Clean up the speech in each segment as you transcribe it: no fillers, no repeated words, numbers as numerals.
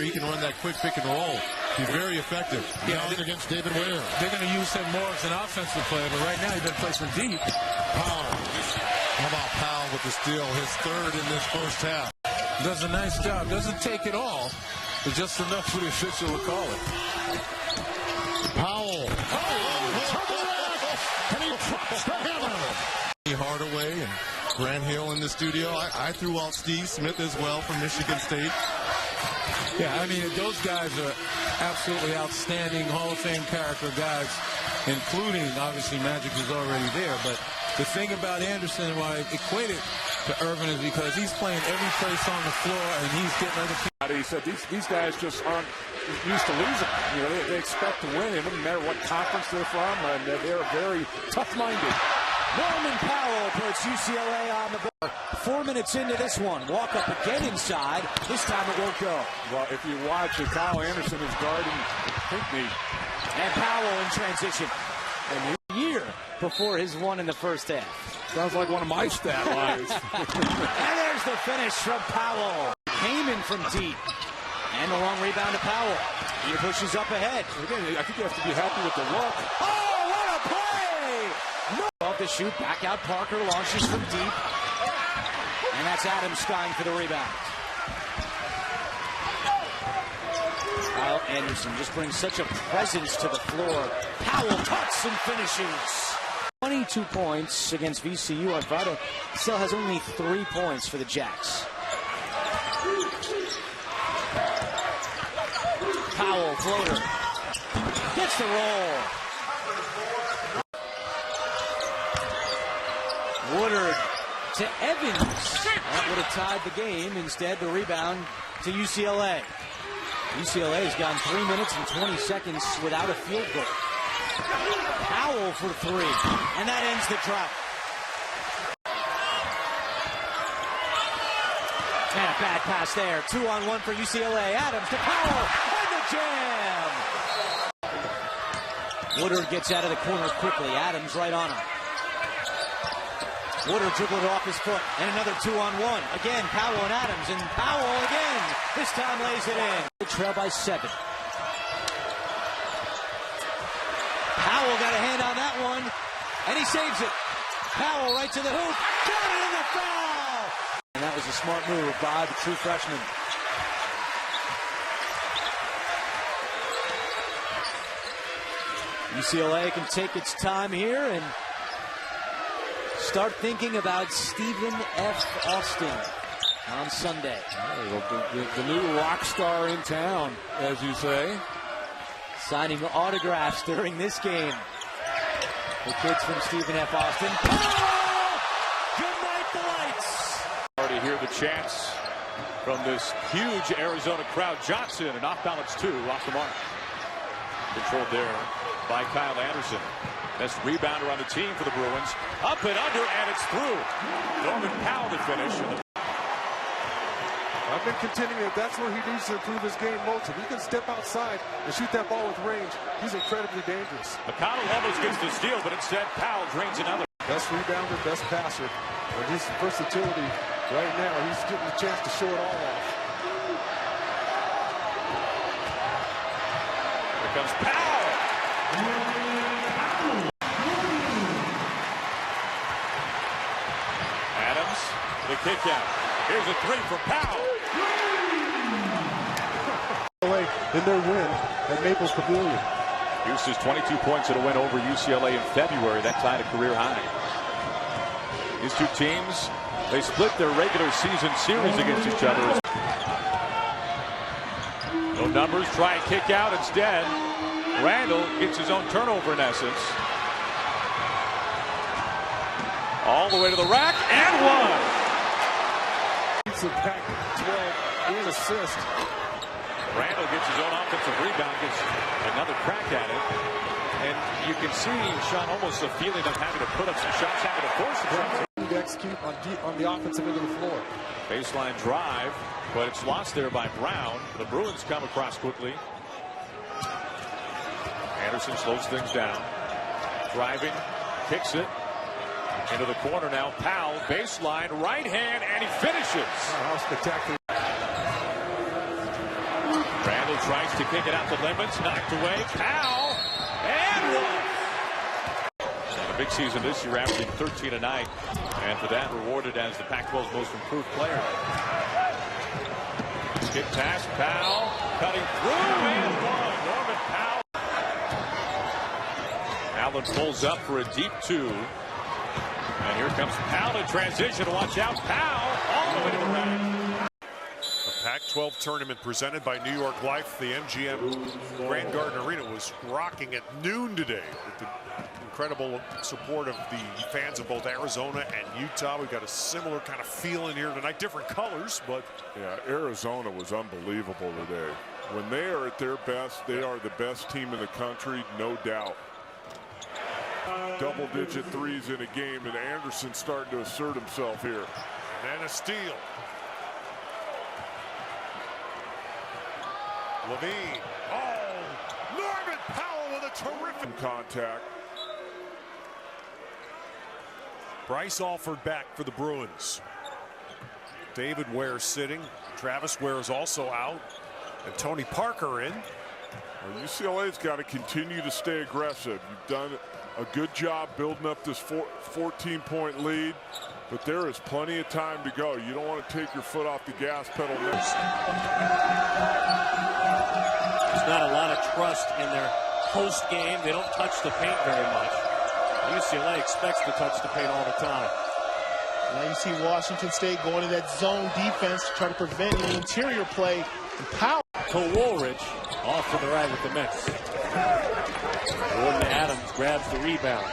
He can run that quick pick and roll. He's very effective. Yeah, against David Ware. They're going to use him more as an offensive player, but right now he's been placed deep. Powell. How about Powell with the steal? His third in this first half. Does a nice job. Doesn't take it all, but just enough for the official to call it. Powell. And he drops the hammer. Hardaway and Grant Hill in the studio. I threw out Steve Smith as well from Michigan State. Yeah, I mean, those guys are absolutely outstanding Hall of Fame character guys, including, obviously, Magic is already there. But the thing about Anderson, why I equate it to Irvin, is because he's playing every place on the floor, and he's getting other people. He said these guys just aren't used to losing. You know, they expect to win. It doesn't matter what conference they're from, and they're very tough-minded. Norman Powell puts UCLA on the board. 4 minutes into this one. Walk up again inside. This time it won't go. Well, if you watch, Kyle Anderson is guarding Pinkney. And Powell in transition. And a year before his one in the first half. Sounds like one of my stat lines. And there's the finish from Powell. Came in from deep. And the long rebound to Powell. He pushes up ahead. Again, I think you have to be happy with the look. Oh, what a play! No. Off the shoot, back out Parker, launches from deep. And that's Adams skying for the rebound. Kyle Anderson just brings such a presence to the floor. Powell cuts and finishes. 22 points against VCU on Friday. Still has only 3 points for the Jacks. Powell, floater. Gets the roll. Woodard to Evans. That would have tied the game. Instead, the rebound to UCLA. UCLA has gone 3 minutes and 20 seconds without a field goal. Powell for three. And that ends the drought. And a bad pass there. 2-on-1 for UCLA. Adams to Powell. And the jam. Woodard gets out of the corner quickly. Adams right on him. Woodard dribbled it off his foot. And another 2-on-1. Again, Powell and Adams. And Powell again. This time lays it in. The trail by 7. Powell got a hand on that one. And he saves it. Powell right to the hoop. Got it in the foul. And that was a smart move by the true freshman. UCLA can take its time here and start thinking about Stephen F. Austin on Sunday. The new rock star in town, as you say. Signing autographs during this game. The kids from Stephen F. Austin. Oh! Good night, the lights. Already hear the chants from this huge Arizona crowd. Johnson, an off-balance 2, off the mark. Controlled there by Kyle Anderson. Best rebounder on the team for the Bruins. Up and under, and it's through. Norman Powell to finish. I've been contending that that's where he needs to improve his game most. If he can step outside and shoot that ball with range, he's incredibly dangerous. McConnell almost gets the steal, but instead Powell drains another. Best rebounder, best passer. And his versatility right now, he's getting a chance to show it all off. Here comes Powell. Adams, the kick out. Here's a 3 from Powell. In their win at Maples Pavilion. Houston's 22 points in a win over UCLA in February. That tied a career high. These two teams, they split their regular season series against each other. No numbers, try and kick out instead. Randall gets his own turnover in essence. All the way to the rack and one. He's a pack 12 in assist. Randall gets his own offensive rebound, gets another crack at it. And you can see, Sean, almost a feeling of having to put up some shots, having to force the shots. To execute on the offensive end of the floor. Baseline drive, but it's lost there by Brown. The Bruins come across quickly. Anderson slows things down. Driving, kicks it. Into the corner now. Powell, baseline, right hand, and he finishes. Oh, how spectacular. Randall tries to kick it out the limits, knocked away. Powell, and one. And a big season this year, averaging 13 a night. And for that, rewarded as the Pac-12's most improved player. Skip pass, Powell, cutting through, and one. Norman Powell. Allen pulls up for a deep two. And here comes Powell in transition. Watch out, Powell, all the way to the right. Pac-12 tournament presented by New York Life. The MGM Grand Garden Arena was rocking at noon today with the incredible support of the fans of both Arizona and Utah. We've got a similar kind of feeling here tonight. Different colors, but yeah, Arizona was unbelievable today. When they are at their best, they are the best team in the country, no doubt. Double-digit threes in a game, and Anderson's starting to assert himself here. And then a steal. Levine. Oh, Norman Powell with a terrific contact. Bryce Alford back for the Bruins. David Ware sitting. Travis Ware is also out. And Tony Parker in. Well, UCLA's got to continue to stay aggressive. You've done a good job building up this 14-point lead, but there is plenty of time to go. You don't want to take your foot off the gas pedal next. There's not a lot of trust in their post game. They don't touch the paint very much. UCLA expects to touch the paint all the time. Now you see Washington State going to that zone defense to try to prevent any interior play. And Powell to Woolridge, off to the right with the miss. Gordon Adams grabs the rebound.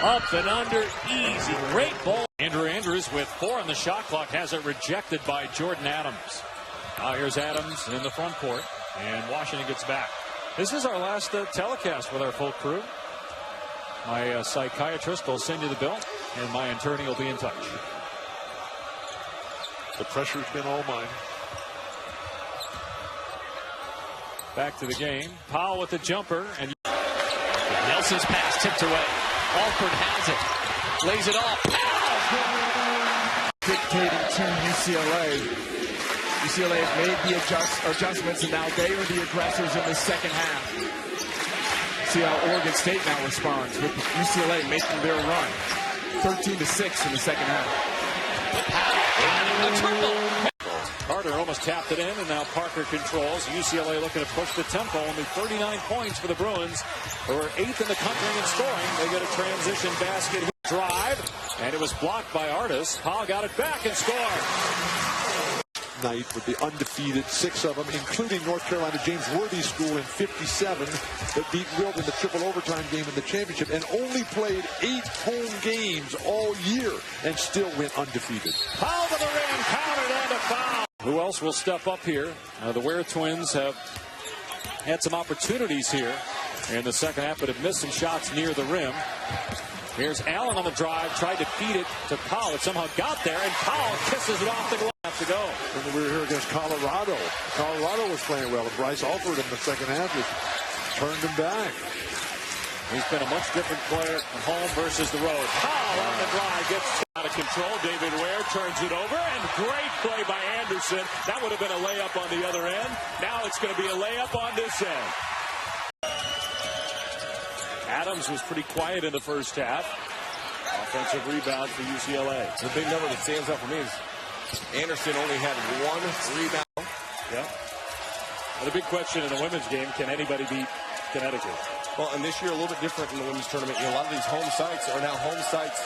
Up and under, easy, great ball. Andrew Andrews with 4 on the shot clock has it rejected by Jordan Adams. Now here's Adams in the front court, and Washington gets back. This is our last telecast with our full crew. My psychiatrist will send you the bill, and my attorney will be in touch. The pressure's been all mine. Back to the game. Powell with the jumper, and Nelson's pass tipped away. Alford has it. Lays it off. dictating to UCLA. UCLA has made the adjustments, and now they are the aggressors in the second half. See how Oregon State now responds with UCLA making their run. 13-6 in the second half. Carter almost tapped it in, and now Parker controls. UCLA looking to push the tempo. Only 39 points for the Bruins, who are 8th in the country in scoring. They get a transition basket drive, and it was blocked by Artis. Powell got it back and scored. Night with the undefeated, 6 of them, including North Carolina James Worthy School in 57, that beat Wilt in the triple overtime game in the championship, and only played 8 home games all year and still went undefeated. Powell to the rim, countered and a foul. Who else will step up here? The Ware twins have had some opportunities here in the second half, but have missed some shots near the rim. Here's Allen on the drive, tried to feed it to Powell. It somehow got there, and Powell kisses it off the glass to go. And we were here against Colorado. Colorado was playing well. Bryce Alford in the second half just turned him back. He's been a much different player at home versus the road. Powell on the drive gets out of control. David Ware turns it over, and great play by Anderson. That would have been a layup on the other end. Now it's going to be a layup on this end. Adams was pretty quiet in the first half. Offensive rebound for UCLA. The big number that stands out for me is Anderson only had 1 rebound. Yeah. But the big question in the women's game, can anybody beat Connecticut? Well, and this year a little bit different in the women's tournament. You know, a lot of these home sites are now home sites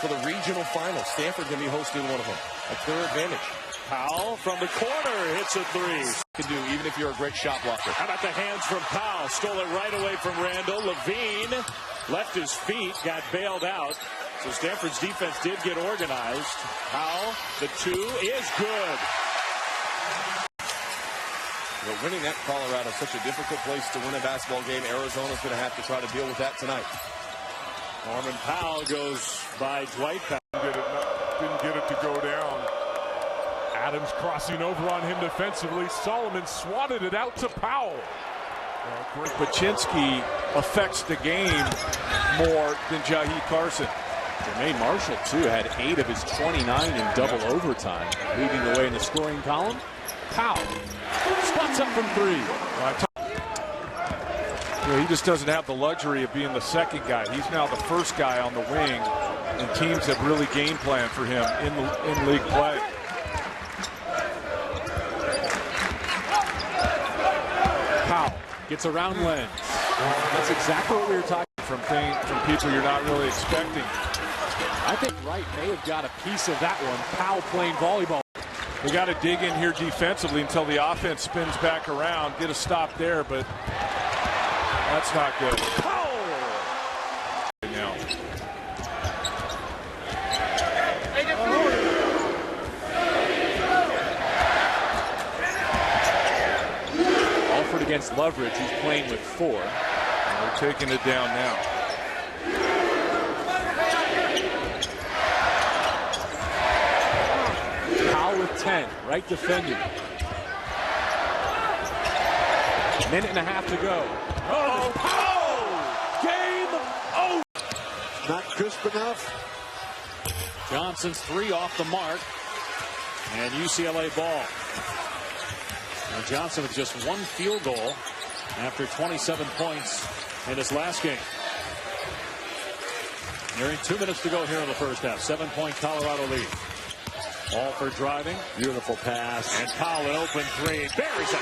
for the regional finals. Stanford can be hosting one of them. That's their advantage. Powell from the corner hits a 3. Can do even if you're a great shot blocker. How about the hands from Powell? Stole it right away from Randall. Levine left his feet, got bailed out. So Stanford's defense did get organized. Powell, the 2 is good. But winning at Colorado is such a difficult place to win a basketball game. Arizona's going to have to try to deal with that tonight. Norman Powell goes by Dwight Powell. Didn't get it to go down. Adams crossing over on him defensively. Solomon swatted it out to Powell. Paczynski affects the game more than Jahi Carson. Jermaine Marshall, too, had 8 of his 29 in double overtime, leading the way in the scoring column. Powell spots up from three. He just doesn't have the luxury of being the second guy. He's now the first guy on the wing, and teams have really game planned for him in league play. Powell gets around Len. That's exactly what we were talking from people you're not really expecting. I think Wright may have got a piece of that one. Powell playing volleyball. We got to dig in here defensively until the offense spins back around. Get a stop there, but that's not good. Now. Alford against Loveridge, who's playing with 4. They're taking it down now. Powell with 10, right defending. Minute and a half to go. Oh, Game over. Not crisp enough. Johnson's 3 off the mark. And UCLA ball. Now Johnson with just 1 field goal after 27 points in his last game. Nearing 2 minutes to go here in the first half. 7-point Colorado lead. Alford driving. Beautiful pass. And Powell an open 3. Buries it.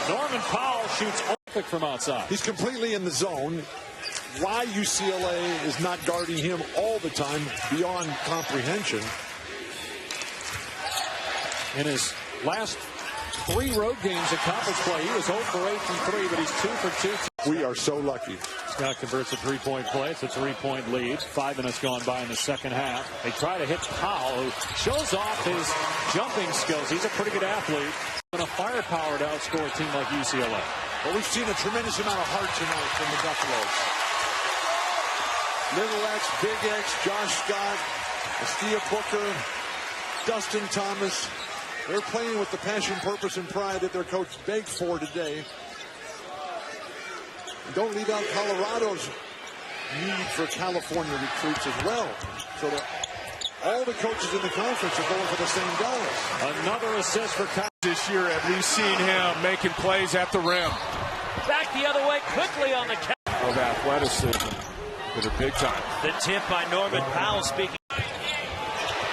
Norman Powell shoots perfect from outside. He's completely in the zone. Why UCLA is not guarding him all the time beyond comprehension. In his last 3 road games in conference play, he was 0 for 8 from 3, but he's 2 for 2. We are so lucky. Scott converts a 3-point play. It's a 3-point lead. 5 minutes gone by in the second half. They try to hit Powell, who shows off his jumping skills. He's a pretty good athlete. And a firepower to outscore a team like UCLA. Well, we've seen a tremendous amount of heart tonight from the Buffaloes. Little X, Big X, Josh Scott, Astia Booker, Dustin Thomas. They're playing with the passion, purpose, and pride that their coach begged for today. And don't leave out Colorado's need for California recruits as well. So that all the coaches in the conference are going for the same dollars. Another assist for Kyle. This year, at least seeing him making plays at the rim. Back the other way quickly on the count. Of athleticism that are big time. The tip by Norman Powell speaking.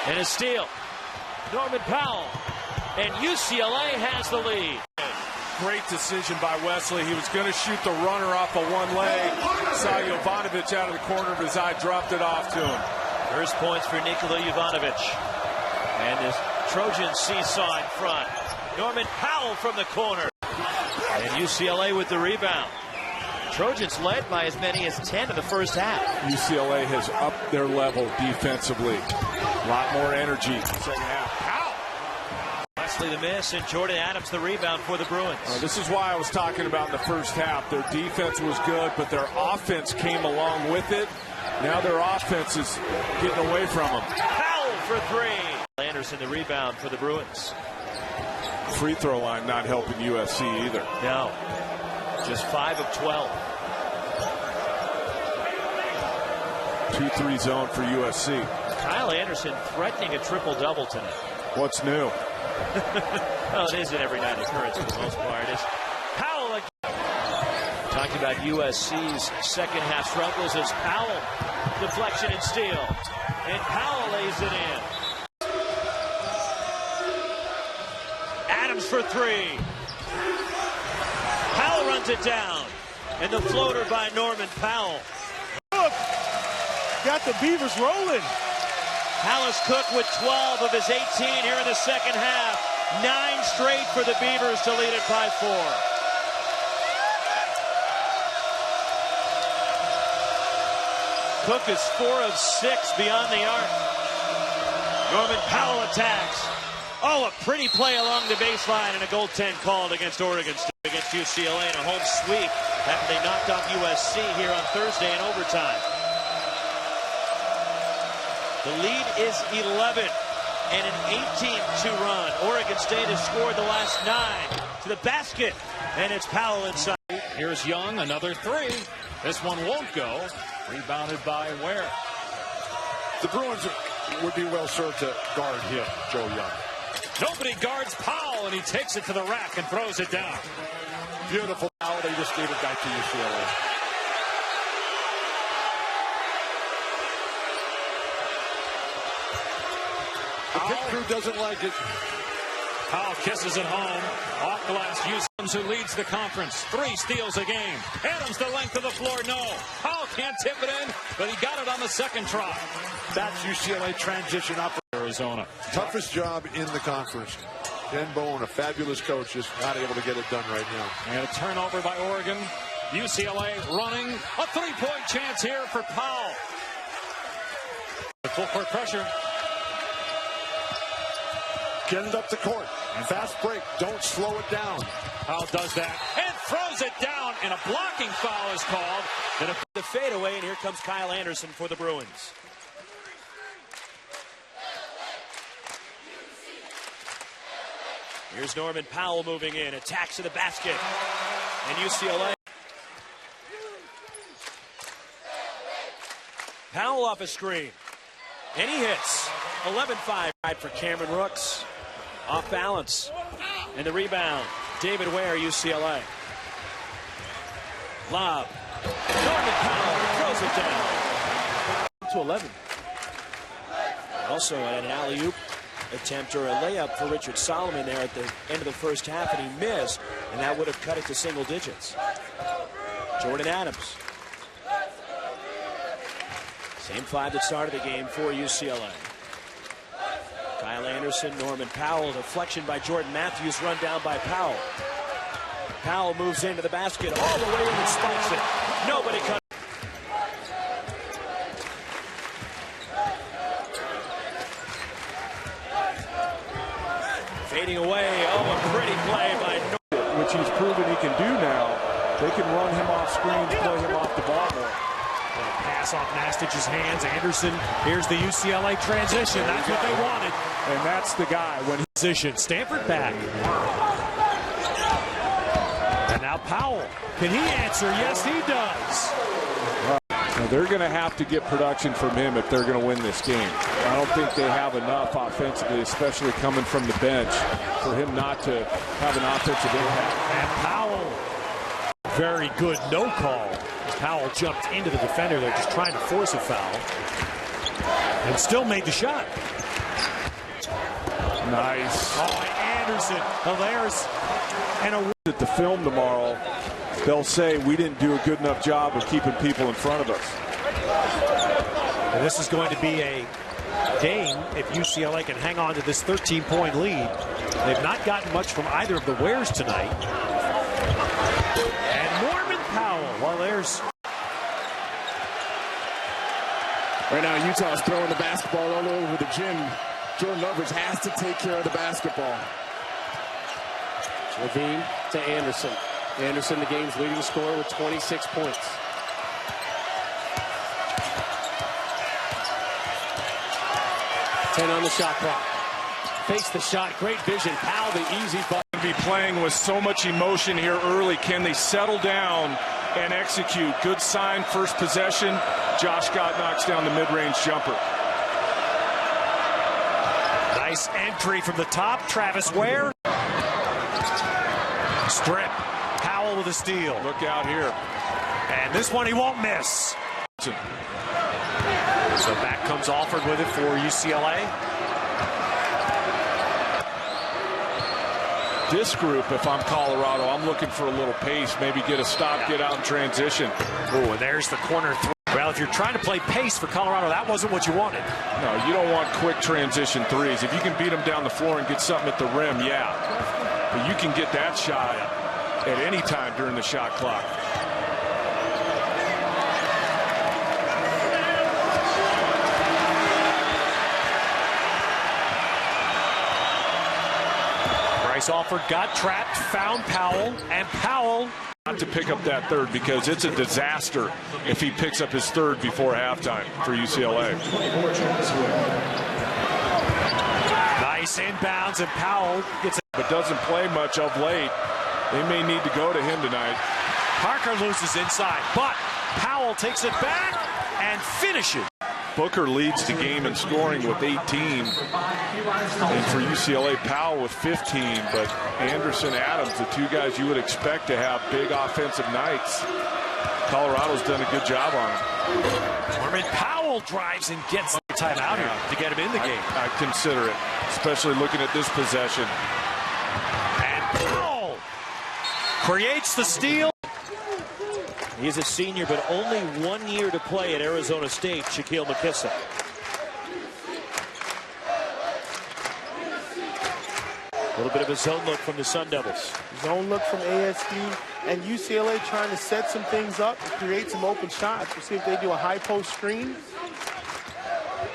And a steal. Norman Powell. And UCLA has the lead. Great decision by Wesley. He was going to shoot the runner off of one leg. Saw Jovanovic out of the corner of his eye, dropped it off to him. First points for Nikola Jovanovic. And the Trojans seesaw in front. Norman Powell from the corner. And UCLA with the rebound. Trojans led by as many as 10 in the first half. UCLA has upped their level defensively. A lot more energy in the second half. Powell! Wesley the miss, and Jordan Adams the rebound for the Bruins. This is why I was talking about in the first half. Their defense was good, but their offense came along with it. Now their offense is getting away from them. Powell for 3. Anderson the rebound for the Bruins. Free throw line not helping USC either. No. Just 5 of 12. 2-3 zone for USC. Kyle Anderson threatening a triple-double tonight. What's new? Well, it is an every night occurrence for the most part. It's Powell again. Talking about USC's second half struggles as Powell deflection and steal. And Powell lays it in. Adams for 3. Powell runs it down. And the floater by Norman Powell. Look, got the Beavers rolling. Hallis Cook with 12 of his 18 here in the second half. 9 straight for the Beavers to lead it by 4. Cook is 4 of 6 beyond the arc. Norman Powell attacks. Oh, a pretty play along the baseline and a goaltend called against Oregon State, against UCLA in a home sweep after they knocked off USC here on Thursday in overtime. The lead is 11 and an 18-2 run. Oregon State has scored the last 9 to the basket, and it's Powell inside. Here's Young, another 3. This one won't go. Rebounded by Ware. The Bruins would be well served to guard him, Joe Young. Nobody guards Powell, and he takes it to the rack and throws it down. Beautiful foul. They just gave it back to UCLA. The pit crew doesn't like it. Powell kisses it home. Off glass, Houston, who leads the conference. 3 steals a game. Adams the length of the floor, no. Powell can't tip it in, but he got it on the second try. That's UCLA transition up for Arizona. Toughest job in the conference. Ken Bowen, a fabulous coach, just not able to get it done right now. And a turnover by Oregon. UCLA running. A 3-point chance here for Powell. Full court pressure. Get it up the court. Fast break. Don't slow it down. Powell does that and throws it down, and a blocking foul is called. And the fadeaway, and here comes Kyle Anderson for the Bruins. Here's Norman Powell moving in, attacks to the basket, and UCLA. Powell off a screen, and he hits. 11-5 for Cameron Rooks. Off balance. And the rebound. David Ware, UCLA. Lob. Norman Powell throws it down. To 11. Also an alley-oop attempt or a layup for Richard Solomon there at the end of the first half, and he missed, and that would have cut it to single digits. Jordan Adams. Same 5 that started the game for UCLA. Kyle Anderson, Norman Powell, deflection by Jordan Matthews, run down by Powell. Powell moves into the basket all the way in and spikes it. Nobody cut. Fading away. Oh, a pretty play by Norman. Which he's proven he can do now. They can run him off screens, play him off the ball more. Pass off Nastich's hands. Anderson, here's the UCLA transition. That's what they wanted. And that's the guy when he position. Stanford back. And now Powell. Can he answer? Yes, he does. Now they're going to have to get production from him if they're going to win this game. I don't think they have enough offensively, especially coming from the bench, for him not to have an offensive impact. And Powell, very good no call. Powell jumped into the defender. They're just trying to force a foul. And still made the shot. Nice. Oh, Anderson. Hilarious. And a at the film tomorrow, they'll say we didn't do a good enough job of keeping people in front of us. And this is going to be a game if UCLA can hang on to this 13-point lead. They've not gotten much from either of the Wares tonight. And Norman Powell, well, there's... Right now, Utah's throwing the basketball all over the gym. Jordan Lovridge has to take care of the basketball. Levine to Anderson. Anderson, the game's leading scorer with 26 points. Ten on the shot clock. Fakes the shot. Great vision. Powell, the easy button. Be playing with so much emotion here early. Can they settle down and execute? Good sign, first possession. Josh Scott knocks down the mid-range jumper. Nice entry from the top. Travis Ware. Strip. Powell with a steal. Look out here. And this one he won't miss. So back comes Alford with it for UCLA. This group, if I'm Colorado, I'm looking for a little pace, maybe get a stop, get out in transition. Oh, and there's the corner three. Well, if you're trying to play pace for Colorado, that wasn't what you wanted. No, you don't want quick transition threes. If you can beat them down the floor and get something at the rim, yeah. But you can get that shot at any time during the shot clock. Alford got trapped, found Powell, and Powell not to pick up that third because it's a disaster if he picks up his third before halftime for UCLA. Nice inbounds, and Powell gets it. But doesn't play much of late. They may need to go to him tonight. Parker loses inside, but Powell takes it back and finishes. Booker leads the game in scoring with 18. And for UCLA, Powell with 15. But Anderson, Adams, the two guys you would expect to have big offensive nights. Colorado's done a good job on it. Norman Powell drives and gets the timeout here to get him in the game. I consider it, especially looking at this possession. And Powell creates the steal. He is a senior, but only 1 year to play at Arizona State, Shaquille McKissick. A little bit of a zone look from the Sun Devils. Zone look from ASU, and UCLA trying to set some things up, create some open shots. We'll see if they do a high post screen.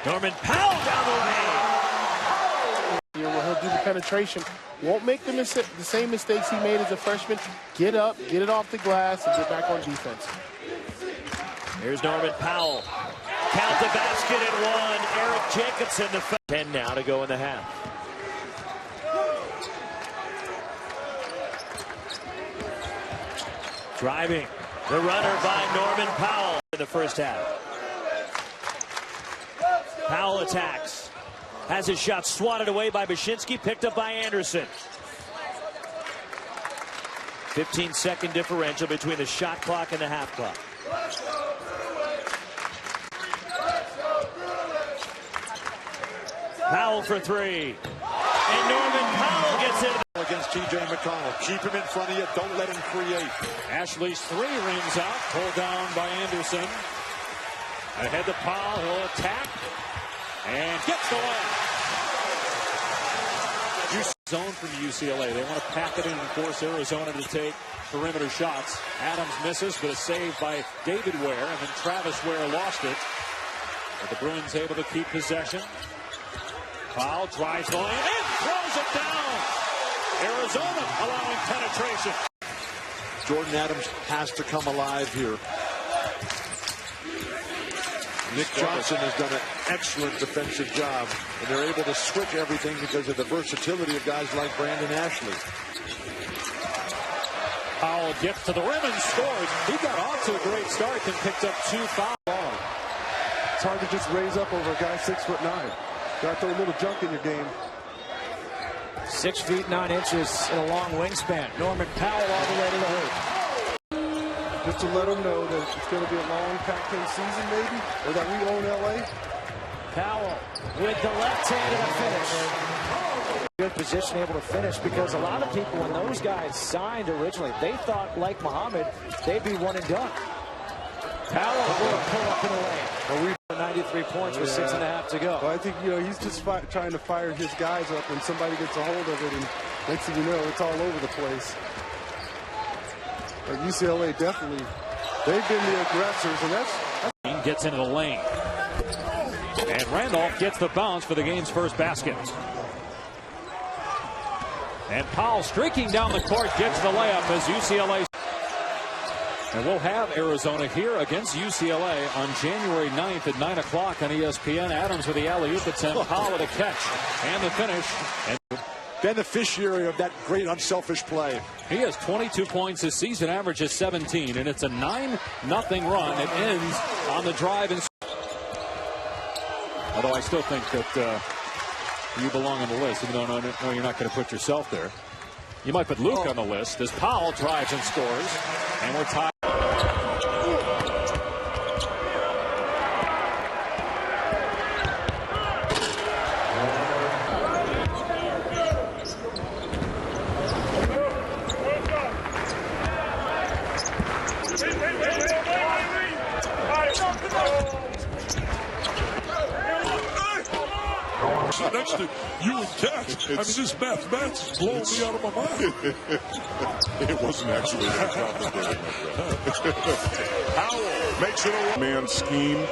Norman Powell down the lane. Here where he'll do the penetration. Won't make the same mistakes he made as a freshman. Get up, get it off the glass, and get back on defense. Here's Norman Powell. Count the basket at 1. Eric Jacobson, the 10 now to go in the half. Driving. The runner by Norman Powell in the first half. Powell attacks. Has his shot swatted away by Bashinsky, picked up by Anderson. 15-second differential between the shot clock and the half clock. Powell for 3. And Norman Powell gets it. Against T.J. McConnell. Keep him in front of you. Don't let him create. Ashley's 3 rings out. Pulled down by Anderson. Ahead to Powell. He'll attack. And gets the layup. Zone from UCLA. They want to pack it in and force Arizona to take perimeter shots. Adams misses, but a save by David Ware. And then Travis Ware lost it. But the Bruins able to keep possession. Powell drives the lane and throws it down. Arizona allowing penetration. Jordan Adams has to come alive here. Nick Johnson has done an excellent defensive job, and they're able to switch everything because of the versatility of guys like Brandon Ashley. Powell gets to the rim and scores. He got off to a great start and picked up 2 fouls. It's hard to just raise up over a guy 6'9". Got to throw a little junk in your game. 6 feet 9 inches and a long wingspan. Norman Powell all the way to the hoop. Just to let them know that it's going to be a long Pac-10 season, maybe, or that we own LA. Powell with the left hand and a finish. Good position, able to finish, because a lot of people, when those guys signed originally, they thought, like Muhammad, they'd be one and done. Powell will pull up in the lane. 93 points with 6.5 to go. Well, I think, he's just trying to fire his guys up, and somebody gets a hold of it, and next thing you know, it's all over the place. But UCLA definitely, they've been the aggressors, and that's... Gets into the lane. And Randolph gets the bounce for the game's first basket. And Powell streaking down the court gets the layup as UCLA. And we'll have Arizona here against UCLA on January 9th at 9 o'clock on ESPN. Adams with the alley-oop attempt, Powell with a catch and the finish. And beneficiary of that great unselfish play. He has 22 points. His season average is 17, and it's a 9-0 run. It ends on the drive. Although I still think that you belong on the list, even though no, you're not going to put yourself there. You might put Luke on the list as Powell drives and scores, and we're tied. Next to you and Cat. I mean, this mathematics is blowing me out of my mind. It wasn't actually that complicated. Powell makes it a man scheme.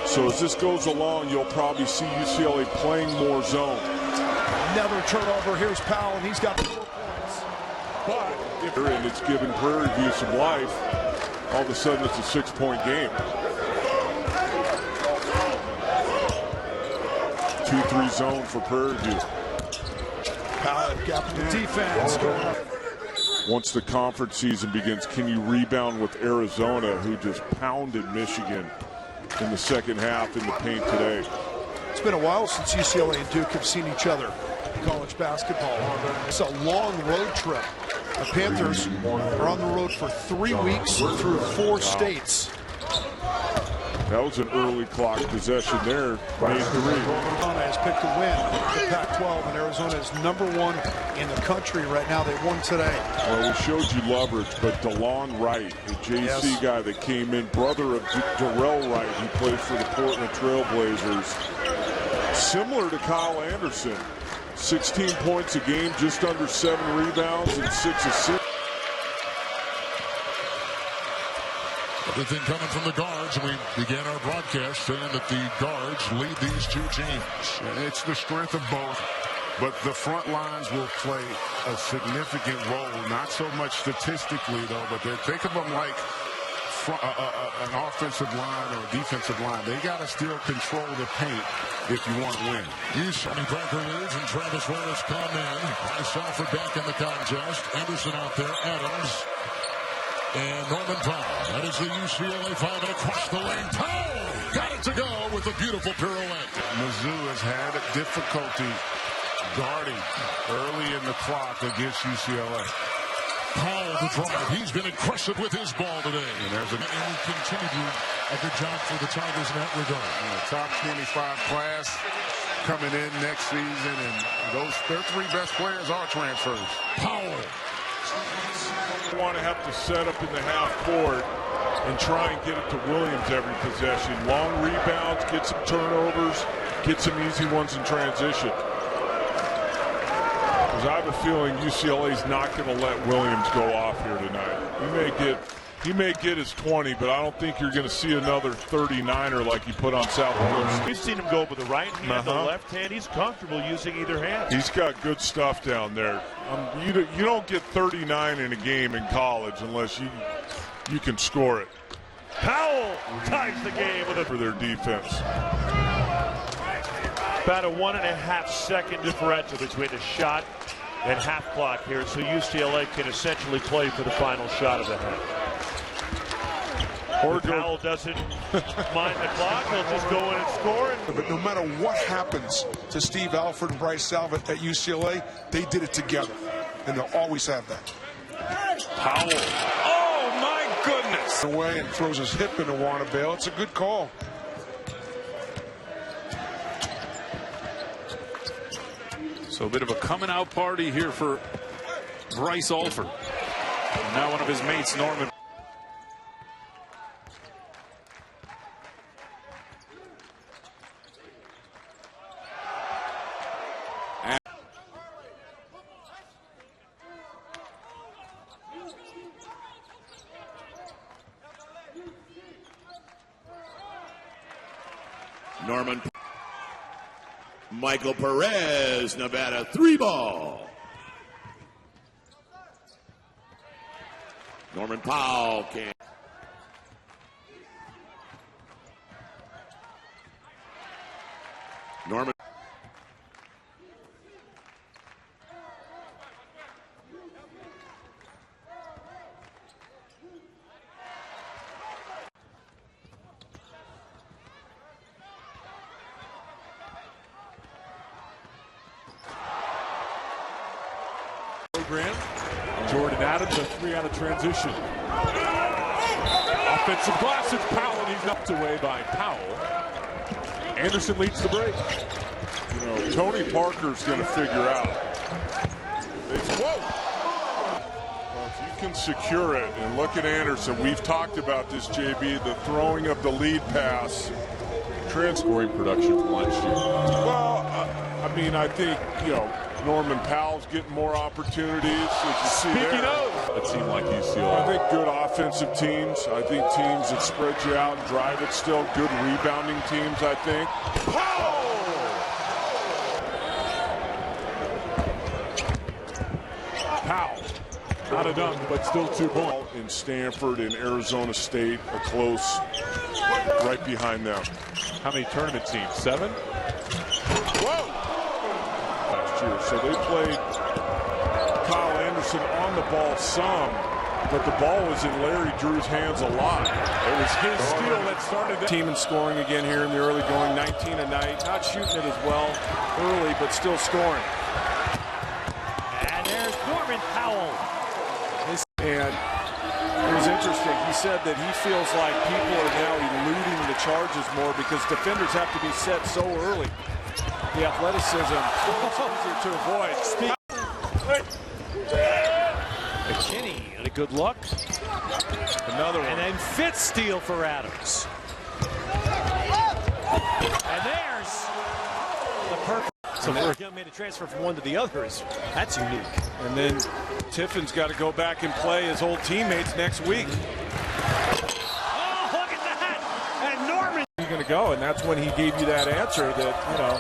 So as this goes along, you'll probably see UCLA playing more zone. Another turnover. Here's Powell, and he's got 4 points. And it's given Prairie View some life. All of a sudden, it's a 6-point game. 2-3 zone for Prairie View. Powell got the defense going. Once the conference season begins, can you rebound with Arizona, who just pounded Michigan in the second half in the paint today. It's been a while since UCLA and Duke have seen each other in college basketball. It's a long road trip. The Panthers are on the road for 3 weeks through 4 states. That was an early clock possession there. Made 3. Arizona has picked to win the Pac-12, and Arizona is #1 in the country right now. They won today. Well, we showed you Loveridge, but DeLon Wright, the JC guy that came in, brother of Darrell Wright, who plays for the Portland Trailblazers. Similar to Kyle Anderson. 16 points a game, just under 7 rebounds and 6 assists. Good thing coming from the guards, and we began our broadcast saying that the guards lead these two teams. It's the strength of both, but the front lines will play a significant role, not so much statistically, though, but think of them like an offensive line or a defensive line. They got to still control the paint if you want to win. Sonny Parker leads, and Travis Willis come in. Bryce Alford back in the contest. Anderson out there. Adams. And Norman Powell. That is the UCLA 5 and across the lane. Powell got it to go with a beautiful pirouette. Mizzou has had difficulty guarding early in the clock against UCLA. Powell the drive. He's been impressive with his ball today. And we continue to do a good job for the Tigers in that regard. Top 25 class coming in next season, and their 3 best players are transfers. Powell. Want to have to set up in the half court and try and get it to Williams every possession. Long rebounds, get some turnovers, get some easy ones in transition. Because I have a feeling UCLA's not going to let Williams go off here tonight. He may get his 20, but I don't think you're going to see another 39er like he put on South Carolina. You've seen him go with the right hand, the left hand. He's comfortable using either hand. He's got good stuff down there. You don't get 39 in a game in college unless you can score it. Powell ties the game for their defense. About a 1.5 second differential between the shot and half clock here, so UCLA can essentially play for the final shot of the half. Or Powell doesn't mind the clock. He'll just go in and score. But no matter what happens to Steve Alford and Bryce Salvett at UCLA, they did it together, and they'll always have that. Powell. Oh, my goodness. Away and throws his hip into Wannabail. It's a good call. So a bit of a coming out party here for Bryce Alford. And now one of his mates, Norman. Norman. Michael Perez, Nevada, 3 ball. Norman Powell can. Norman. Jordan Adams, a 3 out of transition. Offensive glass, it's Powell, and he's knocked away by Powell. Anderson leads the break. You know, Tony Parker's going to figure out. Whoa! Well, if you can secure it, and look at Anderson. We've talked about this, JB, the throwing of the lead pass. Scoring production from last year. Well, I mean, I think, Norman Powell's getting more opportunities. Speaking of, it seemed like UCLA. I think good offensive teams. I think teams that spread you out and drive it still. Good rebounding teams, I think. Powell. Not a dunk, but still 2 points. In Stanford and Arizona State, a close right behind them. How many tournament teams? 7? Whoa! Last year. So they played Kyle Anderson on the ball some, but the ball was in Larry Drew's hands a lot. It was his steal that started the team in scoring again here in the early going, 19 a night. Not shooting it as well early, but still scoring. And there's Norman Powell. And it was interesting. He said that he feels like people are now eluding the charges more because defenders have to be set so early. The athleticism is easier to avoid. McKinney and a good look. Another one. And then fifth steal for Adams. And there's the perfect. So for a young man to transfer from one to the other that's unique. And then Tiffin's got to go back and play his old teammates next week. Oh, look at that! And Norman. He's going to go, and that's when he gave you that answer that, you know,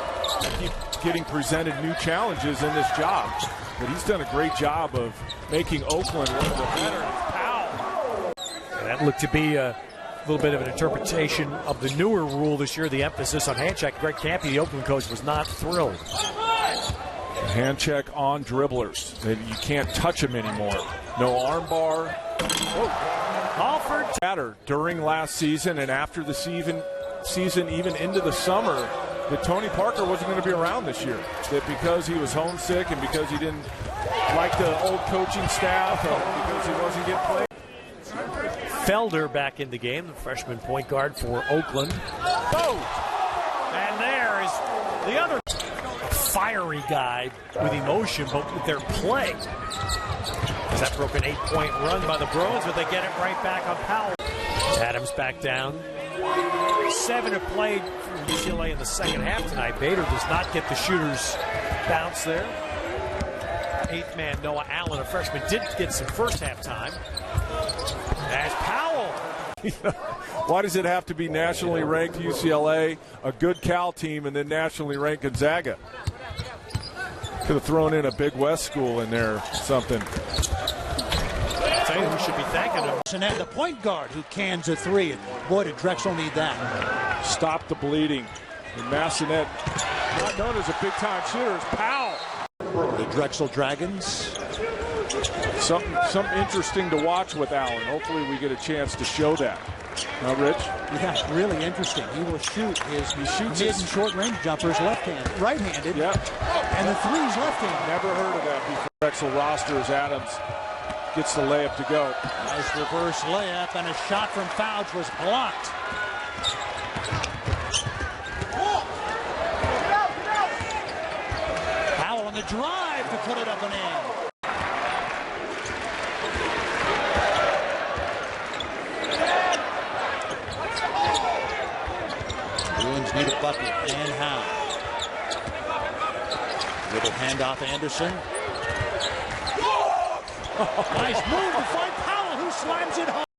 keep getting presented new challenges in this job. But he's done a great job of making Oakland one of the better. Powell. And that looked to be a little bit of an interpretation of the newer rule this year, the emphasis on hand check. Greg Campy, the Oakland coach, was not thrilled. Hand check on dribblers. You can't touch them anymore. No arm bar. Alford. During last season and after the season, even into the summer, that Tony Parker wasn't going to be around this year. That because he was homesick and because he didn't like the old coaching staff or because he wasn't getting played. Felder back in the game, the freshman point guard for Oakland. Oh! And there is the other fiery guy with emotion, but with their play. As that broke an 8-point run by the Bruins, but they get it right back on Powell. Adams back down. 7 have played for UCLA in the second half tonight. Bader does not get the shooter's bounce there. 8th man Noah Allen, a freshman, did get some first half time. As Powell. Why does it have to be nationally ranked UCLA, a good Cal team, and then nationally ranked Gonzaga? Could have thrown in a Big West school in there, something. I'll tell you who should be thanking him. And the point guard who cans a three. And boy, did Drexel need that. Stop the bleeding. And Massenet, not known as a big-time shooter, is Powell. The Drexel Dragons. Something interesting to watch with Allen. Hopefully we get a chance to show that. Now, Rich? Yeah, really interesting. He will shoot his mid and short range jumpers left-handed, right-handed. Yep. And the threes left-handed. Never heard of that before. Drexel roster as Adams gets the layup to go. Nice reverse layup, and a shot from Fouch was blocked. Powell on the drive to put it up and in. Bruins need a bucket, and how? Little handoff, Anderson. Nice move to find Powell, who slams it home.